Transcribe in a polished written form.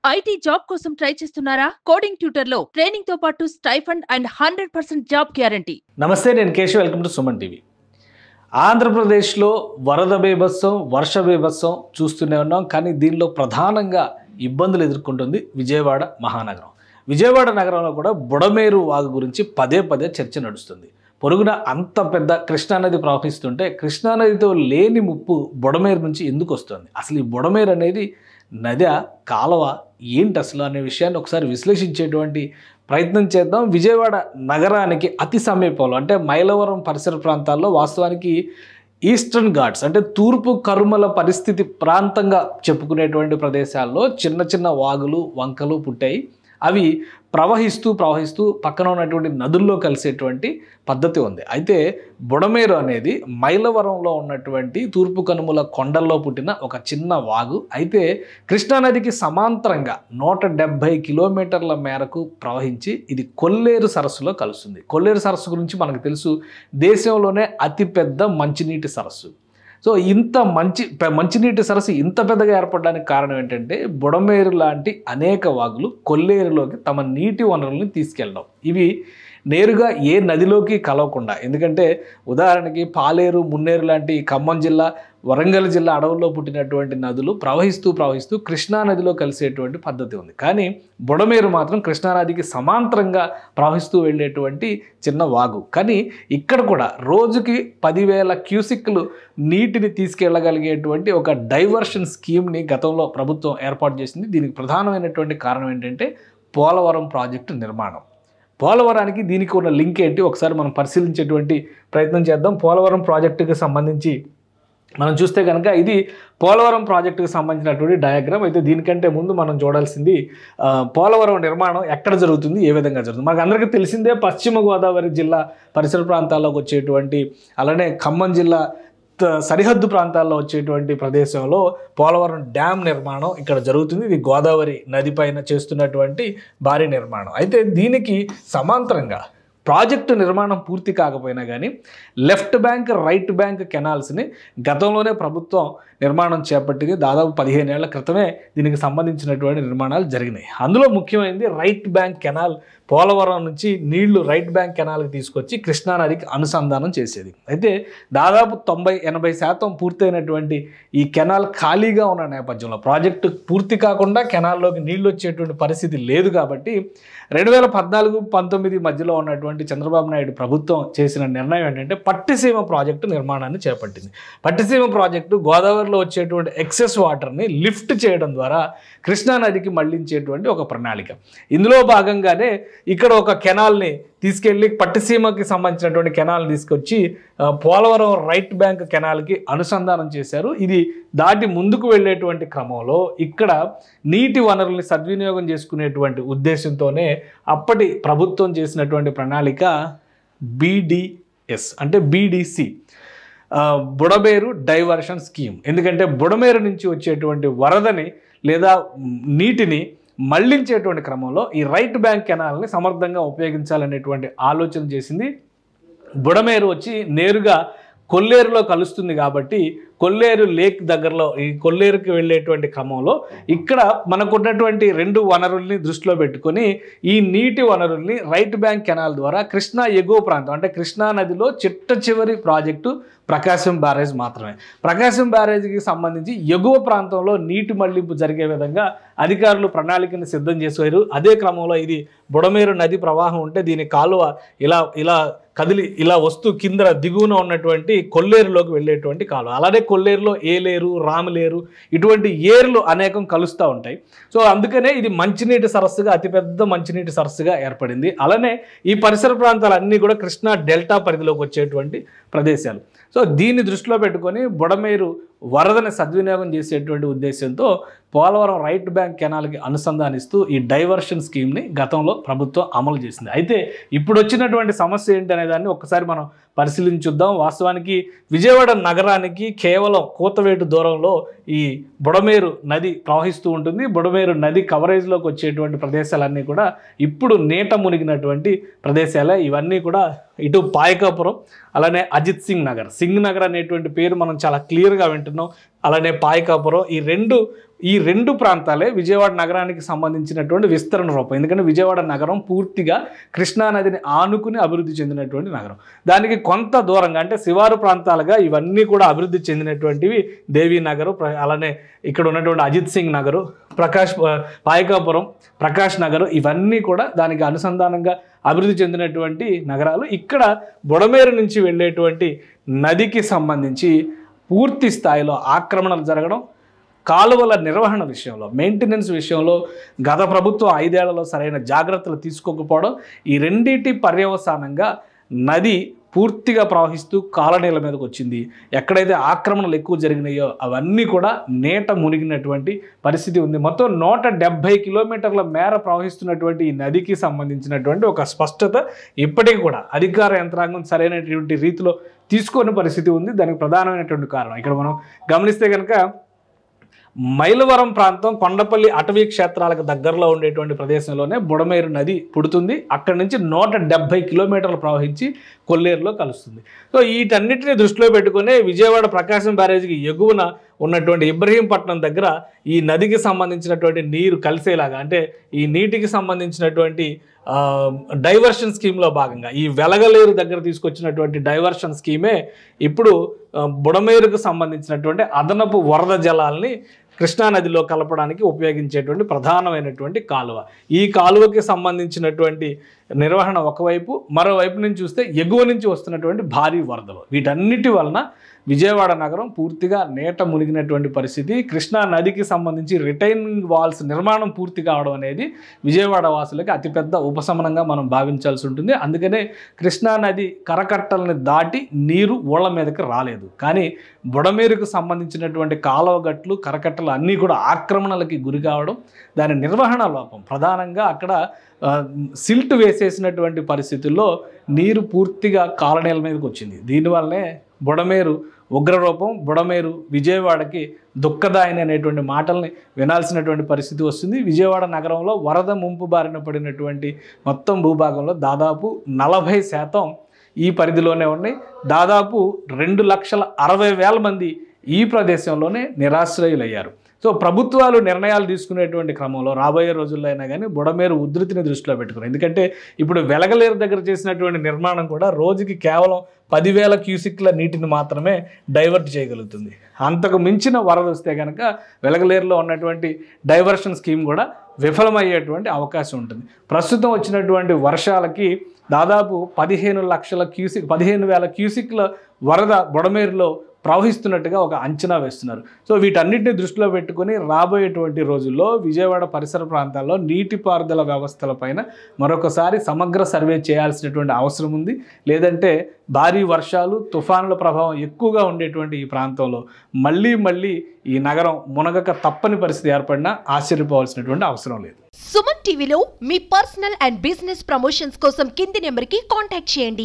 IT job కోసం try చేస్తున్నారా? Coding ట్యూటర్లో training తో పాటు స్టైఫండ్ అండ్ 100% జాబ్ గ్యారంటీ. నమస్తే, నేను Keshav. Welcome to Suman TV. ఆంధ్రప్రదేశ్లో వరద బీభత్సం, వర్ష బీభత్సం చూస్తూనే ఉన్నాం. కానీ దీనిలో ప్రధానంగా ఇబ్బందులు ఎదుర్కొంటుంది విజయవాడ మహానగరం. విజయవాడ నగరంలో కూడా బుడమేరు వాగు గురించి పదే పదే చర్చ నడుస్తుంది. పొరుగున అంత పెద్ద కృష్ణానది ప్రవహిస్తుంటే కృష్ణానదితో లేని ముప్పు బుడమేరు నుంచి ఎందుకు వస్తుంది? అసలు ఈ బుడమేరు అనేది నది, కాలువ ఏంటి అసలు అనే విషయాన్ని ఒకసారి విశ్లేషించేటువంటి ప్రయత్నం చేద్దాం. విజయవాడ నగరానికి అతి సమీపంలో అంటే మైలవరం పరిసర ప్రాంతాల్లో వాస్తవానికి ఈస్టర్న్ ఘాట్స్ అంటే తూర్పు కరుమల పరిస్థితి ప్రాంతంగా చెప్పుకునేటువంటి ప్రదేశాల్లో చిన్న చిన్న వాగులు, వంకలు పుట్టాయి. అవి ప్రవహిస్తూ పక్కన ఉన్నటువంటి నదుల్లో కలిసేటువంటి పద్ధతి ఉంది. అయితే బుడమేరు అనేది మైలవరంలో ఉన్నటువంటి తూర్పు కనుమల కొండల్లో పుట్టిన ఒక చిన్న వాగు. అయితే కృష్ణానదికి సమాంతరంగా 170 కిలోమీటర్ల మేరకు ప్రవహించి ఇది కొల్లేరు సరస్సులో కలుస్తుంది. కొల్లేరు సరస్సు గురించి మనకు తెలుసు, దేశంలోనే అతిపెద్ద మంచినీటి సరస్సు. సో ఇంత మంచినీటి సరస్సు ఇంత పెద్దగా ఏర్పడడానికి కారణం ఏంటంటే బుడమేరు లాంటి అనేక వాగులు కొల్లేరులోకి తమ నీటి వనరుల్ని తీసుకెళ్ళడం. ఇవి నేరుగా ఏ నదిలోకి కలవకుండా, ఎందుకంటే ఉదాహరణకి పాలేరు, మున్నేరు లాంటి ఖమ్మం జిల్లా, వరంగల్ జిల్లా అడవుల్లో పుట్టినటువంటి నదులు ప్రవహిస్తూ కృష్ణానదిలో కలిసేటువంటి పద్ధతి ఉంది. కానీ బుడమేరు మాత్రం కృష్ణానదికి సమాంతరంగా ప్రవహిస్తూ వెళ్ళేటువంటి చిన్న వాగు. కానీ ఇక్కడ కూడా రోజుకి 10,000 క్యూసిక్లు నీటిని తీసుకెళ్ళగలిగేటువంటి ఒక డైవర్షన్ స్కీమ్ని గతంలో ప్రభుత్వం ఏర్పాటు చేసింది. దీనికి ప్రధానమైనటువంటి కారణం ఏంటంటే పోలవరం ప్రాజెక్టు నిర్మాణం. పోలవరానికి దీనికి ఉన్న లింక్ ఏంటి ఒకసారి మనం పరిశీలించేటువంటి ప్రయత్నం చేద్దాం. పోలవరం ప్రాజెక్టుకి సంబంధించి మనం చూస్తే కనుక ఇది పోలవరం ప్రాజెక్టుకు సంబంధించినటువంటి డయాగ్రామ్. అయితే దీనికంటే ముందు మనం చూడాల్సింది పోలవరం నిర్మాణం ఎక్కడ జరుగుతుంది, ఏ విధంగా జరుగుతుంది. మనకు అందరికీ తెలిసిందే, పశ్చిమ గోదావరి జిల్లా పరిసర ప్రాంతాల్లోకి వచ్చేటువంటి, అలానే ఖమ్మం జిల్లా సరిహద్దు ప్రాంతాల్లో వచ్చేటువంటి ప్రదేశంలో పోలవరం డ్యామ్ నిర్మాణం ఇక్కడ జరుగుతుంది. ఇది గోదావరి నది పైన చేస్తున్నటువంటి భారీ నిర్మాణం. అయితే దీనికి సమాంతరంగా ప్రాజెక్టు నిర్మాణం పూర్తి కాకపోయినా కానీ లెఫ్ట్ బ్యాంక్, రైట్ బ్యాంక్ కెనాల్స్ని గతంలోనే ప్రభుత్వం నిర్మాణం చేపట్టింది. దాదాపు 15 ఏళ్ల క్రితమే దీనికి సంబంధించినటువంటి నిర్మాణాలు జరిగినాయి. అందులో ముఖ్యమైనది రైట్ బ్యాంక్ కెనాల్. పోలవరం నుంచి నీళ్లు రైట్ బ్యాంక్ కెనాల్కి తీసుకొచ్చి కృష్ణానదికి అనుసంధానం చేసేది. అయితే దాదాపు 90-80% పూర్తయినటువంటి ఈ కెనాల్ ఖాళీగా ఉన్న నేపథ్యంలో ప్రాజెక్టు పూర్తి కాకుండా కెనాల్లోకి నీళ్లు వచ్చేటువంటి పరిస్థితి లేదు. కాబట్టి 2014-19 మధ్యలో ఉన్నటువంటి చంద్రబాబు నాయుడు ప్రభుత్వం చేసిన నిర్ణయం ఏంటంటే పట్టిసీమ ప్రాజెక్టు నిర్మాణాన్ని చేపట్టింది. పట్టిసీమ ప్రాజెక్టు గోదావరిలో వచ్చేటువంటి ఎక్సెస్ వాటర్ని లిఫ్ట్ చేయడం ద్వారా కృష్ణానదికి మళ్లించేటువంటి ఒక ప్రణాళిక. ఇందులో భాగంగానే ఇక్కడ ఒక కెనాల్ని తీసుకెళ్ళి పట్టిసీమకి సంబంధించినటువంటి కెనాల్ని తీసుకొచ్చి పోలవరం రైట్ బ్యాంక్ కెనాల్కి అనుసంధానం చేశారు. ఇది దాటి ముందుకు వెళ్ళేటువంటి క్రమంలో ఇక్కడ నీటి వనరుల్ని సద్వినియోగం చేసుకునేటువంటి ఉద్దేశంతోనే అప్పటి ప్రభుత్వం చేసినటువంటి ప్రణాళిక BDS అంటే BDC, బుడమేరు డైవర్షన్ స్కీమ్. ఎందుకంటే బుడమేరు నుంచి వచ్చేటువంటి వరదని లేదా నీటిని మళ్లించేటువంటి క్రమంలో ఈ రైట్ బ్యాంక్ కెనాల్ని సమర్థంగా ఉపయోగించాలనేటువంటి ఆలోచన చేసింది. బుడమేరు వచ్చి నేరుగా కొల్లేరులో కలుస్తుంది కాబట్టి కొల్లేరు లేక్ దగ్గరలో ఈ కొల్లేరుకి వెళ్ళేటువంటి క్రమంలో ఇక్కడ మనకున్నటువంటి 2 వనరుల్ని దృష్టిలో పెట్టుకొని ఈ నీటి వనరుల్ని రైట్ బ్యాంక్ కెనాల్ ద్వారా కృష్ణా ఎగువ ప్రాంతం అంటే కృష్ణా నదిలో చిట్ట ప్రాజెక్టు ప్రకాశం బ్యారేజ్ మాత్రమే. ప్రకాశం బ్యారేజ్కి సంబంధించి ఎగువ ప్రాంతంలో నీటి మళ్లింపు జరిగే విధంగా అధికారులు ప్రణాళికను సిద్ధం చేశారు. అదే క్రమంలో ఇది బుడమేరు నది ప్రవాహం ఉంటే దీని కాలువ ఇలా కదిలి ఇలా వస్తూ కింద దిగువన ఉన్నటువంటి కొల్లేరులోకి వెళ్ళేటువంటి కాలువ. అలానే కొల్లేరులో ఏలేరు, రామలేరు ఇటువంటి ఏర్లు అనేకం కలుస్తూ ఉంటాయి. సో అందుకనే ఇది మంచినీటి సరస్సుగా, అతిపెద్ద మంచినీటి సరస్సుగా ఏర్పడింది. అలానే ఈ పరిసర ప్రాంతాలన్నీ కూడా కృష్ణా డెల్టా పరిధిలోకి వచ్చేటువంటి ప్రదేశాలు. సో దీన్ని దృష్టిలో పెట్టుకొని బుడమేరు వరదని సద్వినియోగం చేసేటువంటి ఉద్దేశంతో పోలవరం రైట్ బ్యాంక్ కెనాల్కి అనుసంధానిస్తూ ఈ డైవర్షన్ స్కీమ్ని గతంలో ప్రభుత్వం అమలు చేసింది. అయితే ఇప్పుడు వచ్చినటువంటి సమస్య ఏంటి అనే దాన్ని ఒక్కసారి మనం పరిశీలించుద్దాం. వాస్తవానికి విజయవాడ నగరానికి కేవలం కూతవేటు దూరంలో ఈ బుడమేరు నది ప్రవహిస్తూ ఉంటుంది. బుడమేరు నది కవరేజ్లోకి వచ్చేటువంటి ప్రదేశాలన్నీ కూడా ఇప్పుడు నీట మునిగినటువంటి ప్రదేశాలే. ఇవన్నీ కూడా ఇటు పాయకాపురం, అలానే అజిత్ సింగ్ నగర్ అనేటువంటి పేరు మనం చాలా క్లియర్గా వింటున్నాం. అలానే పాయకాపురం, ఈ రెండు ఈ రెండు ప్రాంతాలే విజయవాడ నగరానికి సంబంధించినటువంటి విస్తరణ రూపం. ఎందుకంటే విజయవాడ నగరం పూర్తిగా కృష్ణానదిని ఆనుకుని అభివృద్ధి చెందినటువంటి నగరం. దానికి కొంత దూరంగా అంటే శివారు ప్రాంతాలుగా ఇవన్నీ కూడా అభివృద్ధి చెందినటువంటివి దేవీ నగరు, అలానే ఇక్కడ ఉన్నటువంటి అజిత్ సింగ్ నగరు, పాయకాపురం, ప్రకాష్ నగరు, ఇవన్నీ కూడా దానికి అనుసంధానంగా అభివృద్ధి చెందినటువంటి నగరాలు. ఇక్కడ బుడమేరు నుంచి వెళ్ళేటువంటి నదికి సంబంధించి పూర్తి స్థాయిలో ఆక్రమణలు జరగడం, కాలువల నిర్వహణ విషయంలో, మెయింటెనెన్స్ విషయంలో గత ప్రభుత్వం 5 ఏళ్లలో సరైన జాగ్రత్తలు తీసుకోకపోవడం, ఈ రెండింటి పర్యవసానంగా నది పూర్తిగా ప్రవహిస్తూ కాలనీల మీదకి వచ్చింది. ఎక్కడైతే ఆక్రమణలు ఎక్కువ జరిగినాయో అవన్నీ కూడా నీట మునిగినటువంటి పరిస్థితి ఉంది. మొత్తం 170 కిలోమీటర్ల మేర ప్రవహిస్తున్నటువంటి ఈ నదికి సంబంధించినటువంటి ఒక స్పష్టత ఇప్పటికీ కూడా అధికార యంత్రాంగం సరైనటువంటి రీతిలో తీసుకోని పరిస్థితి ఉంది. దానికి ప్రధానమైనటువంటి కారణం ఇక్కడ మనం గమనిస్తే కనుక మైలవరం ప్రాంతం కొండపల్లి అటవీ క్షేత్రాలకు దగ్గరలో ఉండేటువంటి ప్రదేశంలోనే బుడమేరు నది పుడుతుంది. అక్కడి నుంచి 170 కిలోమీటర్లు ప్రవహించి కొల్లేరులో కలుస్తుంది. సో వీటన్నిటిని దృష్టిలో పెట్టుకుని విజయవాడ ప్రకాశం బ్యారేజీకి ఎగువన ఉన్నటువంటి ఇబ్రహీంపట్నం దగ్గర ఈ నదికి సంబంధించినటువంటి నీరు కలిసేలాగా, అంటే ఈ నీటికి సంబంధించినటువంటి డైవర్షన్ స్కీమ్లో భాగంగా ఈ వెలగలేరు దగ్గర తీసుకొచ్చినటువంటి డైవర్షన్ స్కీమే ఇప్పుడు బుడమేరుకు సంబంధించినటువంటి అదనపు వరద జలాల్ని కృష్ణానదిలో కలపడానికి ఉపయోగించేటువంటి ప్రధానమైనటువంటి కాలువ. ఈ కాలువకి సంబంధించినటువంటి నిర్వహణ ఒకవైపు, మరోవైపు నుంచి చూస్తే ఎగువ నుంచి వస్తున్నటువంటి భారీ వరదలు, వీటన్నిటి వలన విజయవాడ నగరం పూర్తిగా నీట మునిగినటువంటి పరిస్థితి. కృష్ణా నదికి సంబంధించి రిటైనింగ్ వాల్స్ నిర్మాణం పూర్తి కావడం అనేది విజయవాడ వాసులకి అతిపెద్ద ఉపశమనంగా మనం భావించాల్సి ఉంటుంది. అందుకనే కృష్ణా నది కరకట్టలను దాటి నీరు ఊళ్ళ మీదకి రాలేదు. కానీ బుడమేరుకు సంబంధించినటువంటి కాలువగట్లు, కరకట్టలు అన్నీ కూడా ఆక్రమణలకి గురి కావడం, దాని నిర్వహణ లోపం, ప్రధానంగా అక్కడ సిల్ట్ వేసేసినటువంటి పరిస్థితుల్లో నీరు పూర్తిగా కాలనీల మీదకి వచ్చింది. దీనివల్లనే బుడమేరు ఉగ్రరూపం, బుడమేరు విజయవాడకి దుఃఖదాయని అనేటువంటి మాటల్ని వినాల్సినటువంటి పరిస్థితి వస్తుంది. విజయవాడ నగరంలో వరద ముంపు బారిన పడినటువంటి మొత్తం భూభాగంలో దాదాపు 40% ఈ పరిధిలోనే ఉన్నాయి. దాదాపు 2,60,000 మంది ఈ ప్రదేశంలోనే నిరాశ్రయులయ్యారు. సో ప్రభుత్వాలు నిర్ణయాలు తీసుకునేటువంటి క్రమంలో రాబోయే రోజుల్లో అయినా కానీ బుడమేరు ఉధృతిని దృష్టిలో పెట్టుకున్నారు. ఎందుకంటే ఇప్పుడు వెలగలేరు దగ్గర చేసినటువంటి నిర్మాణం కూడా రోజుకి కేవలం 10,000 క్యూసిక్ల నీటిని మాత్రమే డైవర్ట్ చేయగలుగుతుంది. అంతకు మించిన వరద వస్తే కనుక వెలగలేరులో ఉన్నటువంటి డైవర్షన్ స్కీమ్ కూడా విఫలమయ్యేటువంటి అవకాశం ఉంటుంది. ప్రస్తుతం వచ్చినటువంటి వర్షాలకి దాదాపు 15,000 క్యూసిక్ల వరద బుడమేరులో ప్రవహిస్తున్నట్టుగా ఒక అంచనా వేస్తున్నారు. సో వీటన్నిటిని దృష్టిలో పెట్టుకుని రాబోయేటువంటి రోజుల్లో విజయవాడ పరిసర ప్రాంతాల్లో నీటిపారుదల వ్యవస్థలపైన మరొకసారి సమగ్ర సర్వే చేయాల్సినటువంటి అవసరం ఉంది. లేదంటే భారీ వర్షాలు, తుఫానుల ప్రభావం ఎక్కువగా ఉండేటువంటి ఈ ప్రాంతంలో మళ్ళీ ఈ నగరం మునగక తప్పని పరిస్థితి ఏర్పడినా ఆశ్చర్యపోవాల్సినటువంటి అవసరం లేదు. సుమన్ టీవీలో మీ పర్సనల్ అండ్ బిజినెస్ ప్రమోషన్స్ కోసం కింది నెంబర్కి కాంటాక్ట్ చేయండి.